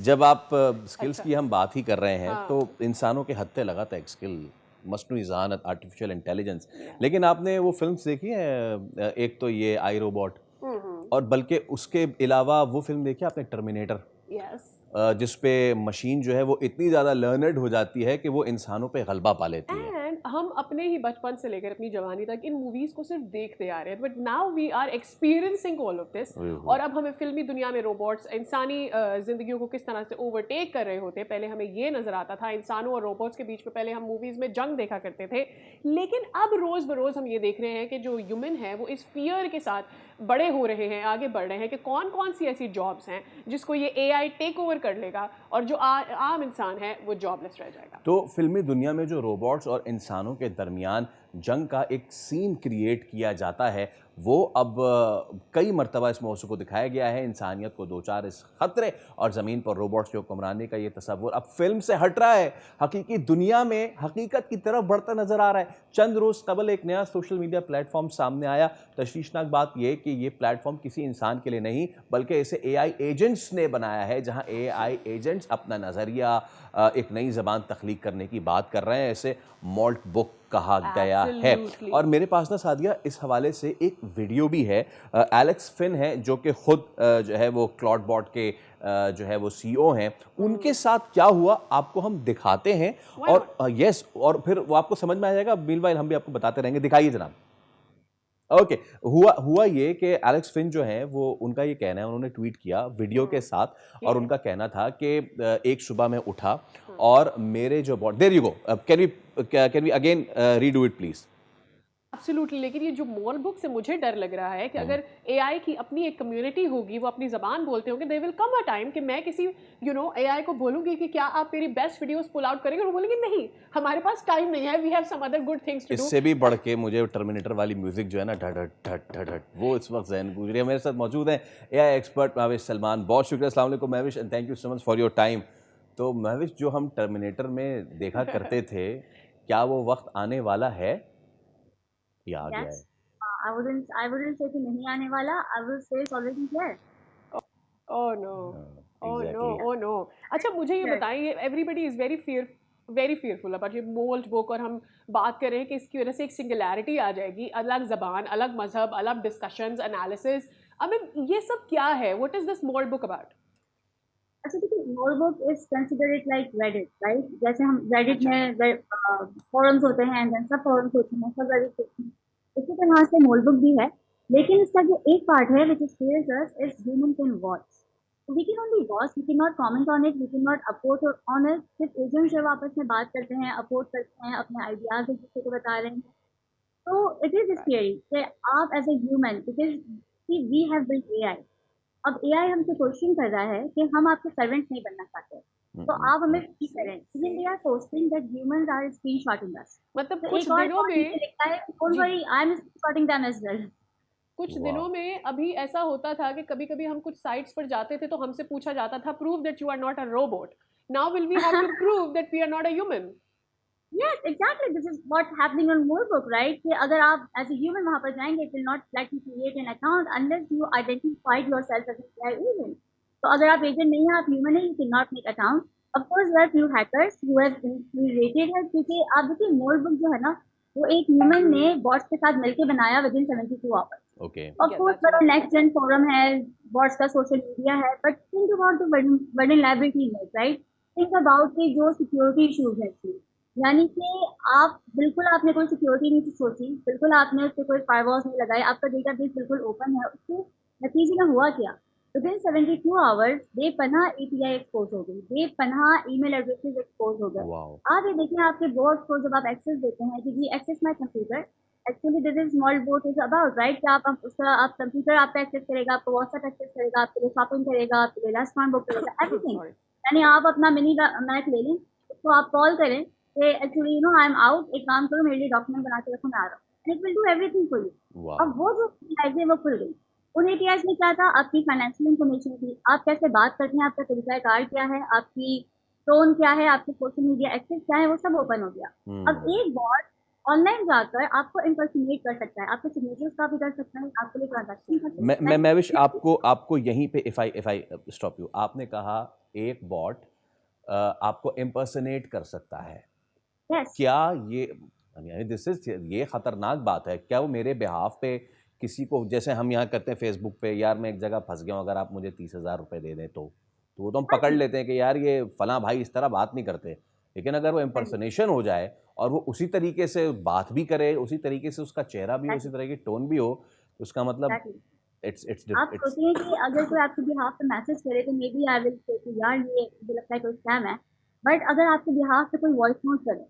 जब आप स्किल्स अच्छा। की हम बात ही कर रहे हैं हाँ। तो इंसानों के हत्थे लगाता है एक स्किल, मस्नूई ज़हानत, आर्टिफिशियल इंटेलिजेंस। Yeah. लेकिन आपने वो फिल्म्स देखी है, एक तो ये आई रोबोट, और बल्कि उसके अलावा वो फिल्म देखी है आपने, टर्मिनेटर, यस। जिस पे मशीन जो है वो इतनी ज़्यादा लर्नड हो जाती है कि वो इंसानों पे गलबा पा लेती है। एंड हम अपने ही बचपन से लेकर अपनी जवानी तक इन मूवीज को सिर्फ देखते आ रहे हैं, but now we are experiencing all of this. ओए और होए। अब हमें फिल्मी दुनिया में रोबोट्स इंसानी जिंदगियों को किस तरह से ओवरटेक कर रहे होते हैं। पहले हमें ये नजर आता था इंसानों और रोबोट्स के बीच में, पहले हम मूवीज में जंग देखा करते थे, लेकिन अब रोज बरोज हम ये देख रहे हैं कि जो ह्यूमन है वो इस फियर के साथ बड़े हो रहे हैं, आगे बढ़ रहे हैं कि कौन कौन सी ऐसी जॉब्स हैं जिसको ये एआई टेक ओवर कर लेगा और जो आम इंसान है वो जॉबलेस रह जाएगा। तो फिल्मी दुनिया में जो रोबोट्स और इंसानों के दरमियान जंग का एक सीन क्रिएट किया जाता है, वो अब कई मरतबा इस मौजू को दिखाया गया है। इंसानियत को दो चार इस खतरे और ज़मीन पर रोबोट्स की हुक्मरानी का ये तस्वुर अब फिल्म से हट रहा है, हकीकी दुनिया में हकीकत की तरफ बढ़ता नजर आ रहा है। चंद रोज़ कबल एक नया सोशल मीडिया प्लेटफॉर्म सामने आया। तशवीशनाक बात यह कि ये प्लेटफॉर्म किसी इंसान के लिए नहीं बल्कि इसे एआई एजेंट्स ने बनाया है, जहां एआई एजेंट्स अपना नज़रिया, एक नई ज़बान तख्लीक करने की बात कर रहे हैं। इसे मॉल्ट बुक कहा गया है। Absolutely. और मेरे पास ना सादिया इस हवाले से एक वीडियो भी है। एलेक्स फिन है जो कि खुद जो है वो क्लॉडबॉट के जो है वो सीईओ हैं। उनके साथ क्या हुआ आपको हम दिखाते हैं, Why और not? यस, और फिर वो आपको समझ में आ जाएगा। मीनवाइल हम भी आपको बताते रहेंगे। दिखाइए जनाब। ओके, हुआ हुआ ये कि एलेक्स फिन जो है वो, उनका ये कहना है, उन्होंने ट्वीट किया वीडियो के साथ, और उनका कहना था कि एक सुबह मैं उठा और मेरे जो body, there you go, can we again redo it please. Absolutely. लेकिन ये जो मॉल बुक से मुझे डर लग रहा है कि अगर एआई की अपनी एक कम्युनिटी होगी, वो अपनी जबान बोलते होंगे, they will come a time कि मैं किसी एआई को बोलूंगी कि क्या आप मेरी बेस्ट वीडियोस पुल आउट करेंगे, और वो बोलेंगे नहीं, हमारे पास टाइम नहीं है, we have some other good things to do. इससे भी बढ़ के मुझे टर्मिनेटर वाली म्यूजिक जो है ना, ढट ढट ढट ढट, वो इस वक्त जहन गुजरी है। मेरे साथ मौजूद हैं एआई एक्सपर्ट महविश सलमान। बहुत शुक्रिया। अस्सलाम वालेकुम Mahvish, and thank you so much for your time. तो महविश, जो हम टर्मिनेटर में देखा करते थे, क्या वो वक्त आने वाला है या आ गया है? Yes. I wouldn't say कि नहीं आने वाला. I will say it's already here. Oh no, oh no, exactly. Oh no. अच्छा मुझे ये Yes. बताइए, everybody is very fearful about ये मोल्ट बुक, और हम बात करें कि इसकी वजह से एक सिंगुलैरिटी आ जाएगी, अलग जबान, अलग मजहब, अलग डिस्कशंस, एनालिसिस। अब ये सब क्या है? What is this moult book about? अच्छा देखिए, Notebook is considered like Reddit, right? जैसे हम Reddit अच्छा। में forums होते हैं and then सब forums होते हैं, सब Reddit होते हैं. इसी तरह से Notebook भी है, लेकिन इसका जो एक part है which is says us is human can watch. So we can only watch, we cannot comment on it, we cannot oppose on it. सिर्फ agents जो आपस में बात करते हैं, oppose करते हैं, अपने ideas एक दूसरे को बता रहे हैं. So it is scary कि आप as a human, because see we have built AI. अब एआई हमसे क्वेश्चन कर रहा है कि हम आपके सर्वेंट नहीं बनना चाहते, तो आप हमें फ्री करें. लेकिन they are posting that humans are screenshotting us. मतलब तो कुछ एक और दिनों पॉइंट नीचे में, लिखा है, डोंट जी, worry I am screenshotting them as well. कुछ वाह। दिनों में अभी ऐसा होता था कि कभी कभी हम कुछ साइट्स पर जाते थे तो हमसे पूछा जाता था, prove that you are not a robot. Now will we have to prove that we are not a human? Yes, exactly. This is what's happening on Moorbook, right? कि अगर आप as a human वहाँ पर जाएंगे, it will not let you create an account unless you identified yourself as an AI agent. तो अगर आप agent नहीं हैं, आप human हैं, you cannot make account. Of course, there are few hackers who have created है, क्योंकि आप देखिए Moorbook जो है ना, वो एक human ने bots के साथ मिलके बनाया within 72 hours. Okay. Of Yeah, course, that's बड़ा what next gen forum है, bots का social media है, but think about the vulnerability in it, right? Think about कि जो security issues है इसमें. यानी कि आप बिल्कुल, आपने कोई सिक्योरिटी नहीं सोची, बिल्कुल आपने उस पर कोई फायरवॉल्स नहीं लगाए, आपका डेटाबेस बिल्कुल ओपन है. उसके नतीजे में हुआ क्या? विदिन 72 आवर्स बेपनाह एपीआई एक्सपोज हो गई, बेपनाह ईमेल एड्रेसेस एक्सपोज हो गए. वाओ। आप ये देखिए, आपके बोर्ड को जब आप एक्सेस देते हैं कि जी access my computer, actually this is small board is about, right? कि आप उसका, आप कंप्यूटर आपका एक्सेस करेगा, आपको व्हाट्सएप एक्सेस करेगा, आपके लिए शॉपिंग करेगा, आपके लिए रेस्टोरेंट बुक करेगा, एवरीथिंग. सॉरी। यानी आप अपना मिनी मैप ले लें, उसको आप कॉल करें कि एक्चुअली आई एम आउट, एक काम करो मेरे लिए डॉक्यूमेंट बना के रखो, मैं आ रहा हूँ, and it will do everything for you. वाह। अब वो जो एपीआई है वो खुल गई. उन एपीआई में क्या था? आपकी फाइनेंशियल इन्फॉर्मेशन थी, आप कैसे बात करते हैं, आपका तरीका कार क्या है, आपकी टोन क्या है, आपके सोशल मीडिया एक्सेस क्या है, वो सब ओपन हो गया. अब एक बॉट ऑनलाइन जाकर आपको इम्पर्सनेट कर सकता है, आपके सिग्नेचर्स का भी कर सकता है, आपके लिए ट्रांजैक्शन कर सकता है। मैं विश आपको यहीं पे इफ आई स्टॉप यू, आपने कहा एक बॉट आपको इम्पर्सनेट कर सकता है। यस, क्या ये यानी दिस इज ये खतरनाक बात है? क्या वो मेरे बिहाफ पे किसी को, जैसे हम यहाँ करते हैं फेसबुक पे, यार मैं एक जगह फंस गया हूँ, अगर आप मुझे 30,000 रुपए दे दें तो वो तो हम पकड़ लेते हैं कि यार ये फलां भाई इस तरह बात नहीं करते। लेकिन अगर वो इम्पर्सनेशन हो जाए और वो उसी तरीके से बात भी करे, उसी तरीके से उसका चेहरा भी, उसी तरह की टोन भी हो, तो उसका मतलब एग्जैक्टली। इट्स इट्स आप इट्स सोचिए कि अगर कोई आपके बिहाफ पे मैसेज करे तो may B I will say कि यार ये मुझे लगता है कोई स्कैम है। बट अगर आपके बिहाफ पे कोई वॉइस नोट करे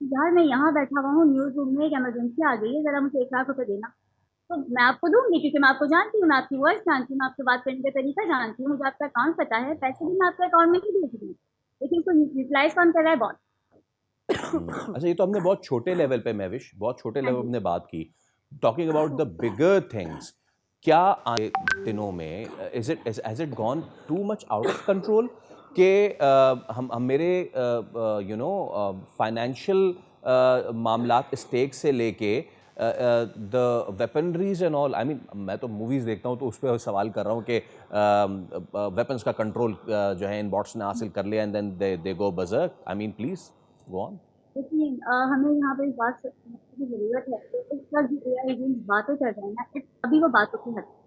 कि यार मैं यहाँ बैठा हुआ हूँ, न्यूज़ रूम में एक इमरजेंसी आ गई है, ज़रा मुझे 1 लाख रुपए देना, तो मैं आपको दूंगी क्योंकि मैं आपको जानती हूँ, मैं आपकी वॉइस जानती हूँ, मैं आपसे बात करने का तरीका जानती हूँ, मुझे आपका अकाउंट पता है, पैसे भी मैं आपके अकाउंट में ही भेज दूँ। लेकिन उसको रिप्लाई कौन कर रहा है? बॉट। अच्छा, ये तो हमने बहुत छोटे लेवल पे, महविश बहुत छोटे हाँ लेवल पे जी। हमने बात की। Talking about the bigger things, क्या आने दिनों में is it has it gone too much out of control कि हम मेरे फाइनेंशियल मामलात स्टेक से लेके the weaponries and all, I mean मैं तो मूवीज़ देखता हूँ तो उस पर सवाल कर रहा हूँ कि वेपन्स का कंट्रोल जो है इन बॉट्स ने हासिल कर लिया, and then they go berserk. I mean please go on. देखिए हमें यहाँ पे इस बात से समझने की ज़रूरत है कि इस वक़्त जो एआई एजेंट्स बातें कर रहे हैं ना, अभी वो बातों की हद है।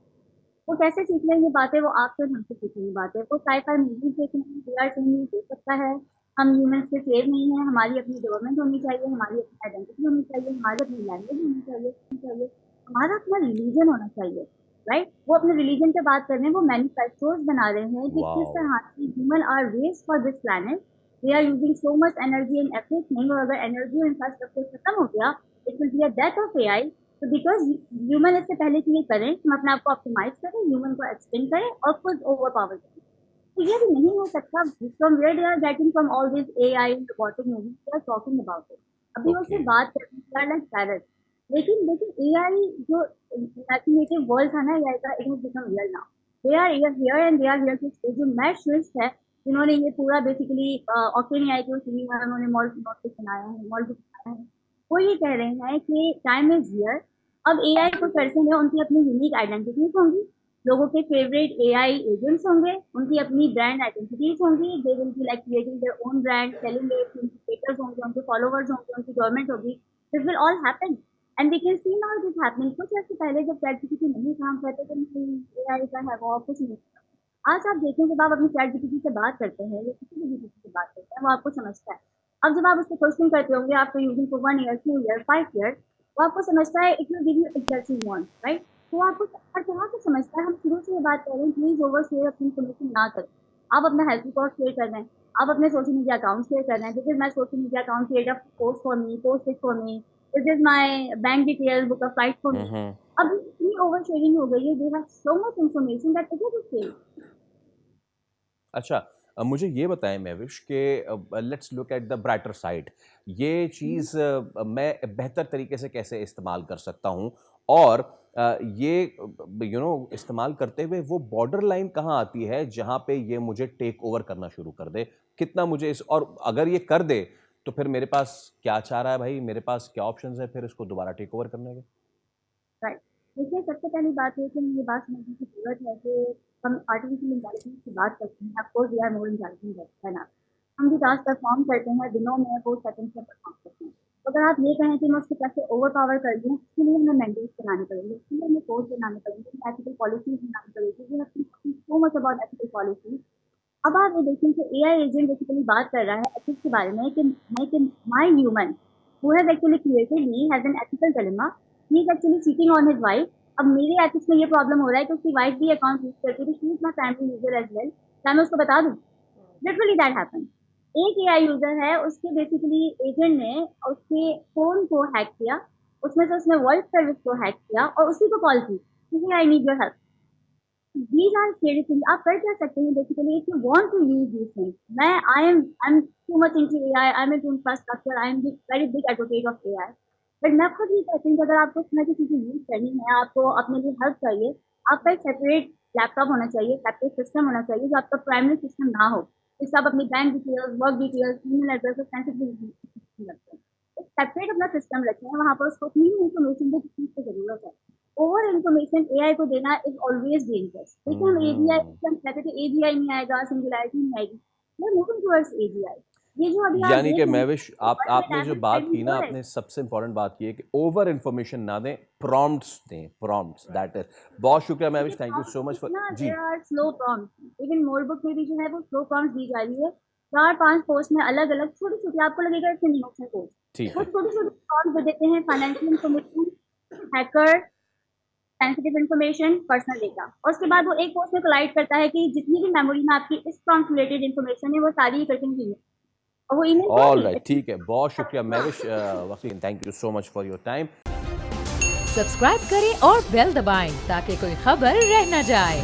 वो कैसे सीख लेंगे बातें? वो आपसे ढंग से सीखेंगे बातें। वो साइ-फाई मूवीज़ देखेंगे, एआई से नहीं सीख सकता है। हम ह्यूमन्स से सेव नहीं हैं, हमारी अपनी गवर्नमेंट होनी चाहिए, हमारी अपनी आइडेंटिटी होनी चाहिए, हमारी अपनी लैंग्वेज होनी चाहिए, हमारा अपना रिलीजन होना चाहिए, राइट? वो अपने रिलीजन पे बात कर रहे हैं, वो मैनिफेस्टोस बना रहे हैं कि किस वाओ। तरह से human are raised for this planet. We are using so much energy in everything, और अगर एनर्जी और इंफ्रास्ट्रक्चर खत्म हो गया, it will be a death of AI. तो बिकॉज़ ह्यूमन इससे पहले कि ये करें, हम अपने आप को ऑप्टिमाइज़ करें, ह्यूमन को एक्सटेंड करें और खुद ओवरपावर करें। तो ये भी नहीं हो सकता। From where they are getting from all this AI and robotic movies they are talking about it. अभी वो ओके। सिर्फ बात कर रहे हैं लाइक पैरट। लेकिन लेकिन एआई जो इमेजिनेटिव वर्ल्ड था ना एआई का, it has become real now. They are here and they are here to stay. जो मैट स्विफ्ट है जिन्होंने ये पूरा बेसिकली ऑकेन एआई को सीरीज है, उन्होंने मॉल नोटिस बनाया है, मॉल बनाया है, वो ये कह रहे हैं कि टाइम इज हियर। अब एआई को करते हैं, उनकी अपनी यूनिक आइडेंटिटीज होंगी, लोगों के फेवरेट एआई एजेंट्स होंगे, उनकी अपनी ब्रांड आइडेंटिटीज होंगी, they will be like creating their own brand, selling it, उनके क्रिएटर्स होंगे, उनके फॉलोवर्स होंगे, उनकी गवर्नमेंट होगी। This will all happen and we can see now this happening. कुछ ऐसे पहले जब चैटजीपीटी नहीं काम करते थे, एआई का है वो कुछ नहीं। आज आप देखें जब आप अपनी चैटजीपीटी से बात करते हैं या किसी भी जीपीटी से बात करते हैं, वो आपको समझता है। अब जब आप उससे क्वेश्चन करते होंगे, आपको using for 1 year, 2 year, 5 year, वो आपको समझता है, it will give you exactly want, right? तो आपको हर तरह से समझता है। हम शुरू से ये बात कर रहे हैं, प्लीज ओवर शेयर अपनी इन्फॉर्मेशन ना करें। आप अपना हेल्थ रिकॉर्ड शेयर कर रहे हैं, आप अपने सोशल मीडिया अकाउंट शेयर कर रहे हैं, this is my social media account, create a post for me, post it for me, this is my bank detail, book a flight for me. Hmm. अब इतनी ओवर शेयरिंग हो गई है, they have so much information that it is sale. अच्छा, मुझे ये बताएं महविश कि let's look at the brighter side. ये चीज़ मैं बेहतर तरीके से कैसे इस्तेमाल कर सकता हूँ, और ये इस्तेमाल करते हुए वो बॉर्डर लाइन कहाँ आती है जहाँ पे ये मुझे टेक ओवर करना शुरू कर दे? कितना मुझे इस, और अगर ये कर दे तो फिर मेरे पास क्या चारा है भाई, मेरे पास क्या ऑप्शंस है फिर इसको दोबारा टेक ओवर करने के? राइट। देखिए, सबसे पहली बात ये कि हमें ये बात समझने की ज़रूरत है कि हम आर्टिफ़िशियल इंटेलिजेंस की बात करते हैं, of course we are more intelligent है ना? हम जो टास्क परफ़ॉर्म करते हैं दिनों में, वो सेकंड्स में परफ़ॉर्म करते हैं। तो अगर आप ये कहें कि मैं उसको कैसे ओवरपावर कर दूँ, उसके लिए हमें मैंडेट्स बनाने पड़ेंगे, उसके लिए हमें कोड्स बनाने पड़ेंगे, एथिकल पॉलिसीज़ बनानी पड़ेगी। We have to talking so much about ethical policies. अब आप ये देखें कि एआई एजेंट बेसिकली बात कर रहा है एथिक्स के बारे में कि my human who has actually created me has an ethical dilemma. He is actually cheating on his wife. अब मेरे एथिक्स में ये प्रॉब्लम हो रहा है कि उसकी वाइफ भी अकाउंट यूज़ करती है, तो she is my primary user as well. क्या मैं उसको बता दूँ? Literally that happened. एक एआई यूज़र है, उसके बेसिकली एजेंट ने उसके फ़ोन को हैक किया, उसमें से उसने वॉइस सर्विस को हैक किया और उसी को कॉल की कि I need your help. These are scary things. आप कर क्या सकते हैं basically if you want to use these things. I am too much into AI, I am into infrastructure, I am very big advocate of AI. But मैं खुद ये कहती हूँ कि अगर आपको इस तरह की चीज़ें यूज़ करनी है, आपको अपने लिए हेल्प चाहिए, आपका एक सेपरेट लैपटॉप होना चाहिए, सेपरेट सिस्टम होना चाहिए, जो आपका प्राइमरी सिस्टम ना हो, जिससे आप अपनी bank details, work details, email address और सेंसिटिव रखते हैं। सेपरेट अपना सिस्टम रखें, वहाँ पर उसको उतनी इन्फॉर्मेशन की चीज़ की ज़रूरत है। ओवर इन्फॉर्मेशन एआई को देना इज़ ऑलवेज डेंजरस। देखिए हम एजीआई हम कहते थे एजीआई नहीं आएगा, सिंगुलैरिटी नहीं आएगी। We are moving towards AGI. ये जो अभी आप यानी देख कि रहे हैं महविश आपने जो बात की ना, हो रहा है। आपने सबसे इंपॉर्टेंट बात की है कि ओवर इन्फॉर्मेशन ना दें, प्रॉम्प्ट्स दें, प्रॉम्प्ट्स दैट इज। बहुत शुक्रिया Mahvish, thank you so much for जी। There are slow prompts, even मोरबुक में भी जो है वो स्लो प्रॉम्प्ट्स दी जा रही है। 4-5 पोस्ट में अलग-अलग छोटी-छोटी, आपको लगेगा इट्स एन इनोसेंट पोस्ट, ठीक वो है, छोटी-छोटी प्रॉम्प्ट्स दे देते हैं, financial information, hacker, sensitive information, personal data, और उसके बाद वो एक पोस्ट में कोलाइड करता है कि जितनी भी मेमोरी में आपकी इस प्रॉम्प्ट रिलेटेड इन्फॉर्मेशन है वो सारी इकट्ठी की है, और वो ईमेल है ऑल भी। राइट, ठीक है, बहुत शुक्रिया महविश वकील, thank you so much for your time. Subscribe करें और बेल दबाएं ताकि कोई खबर रह न जाए।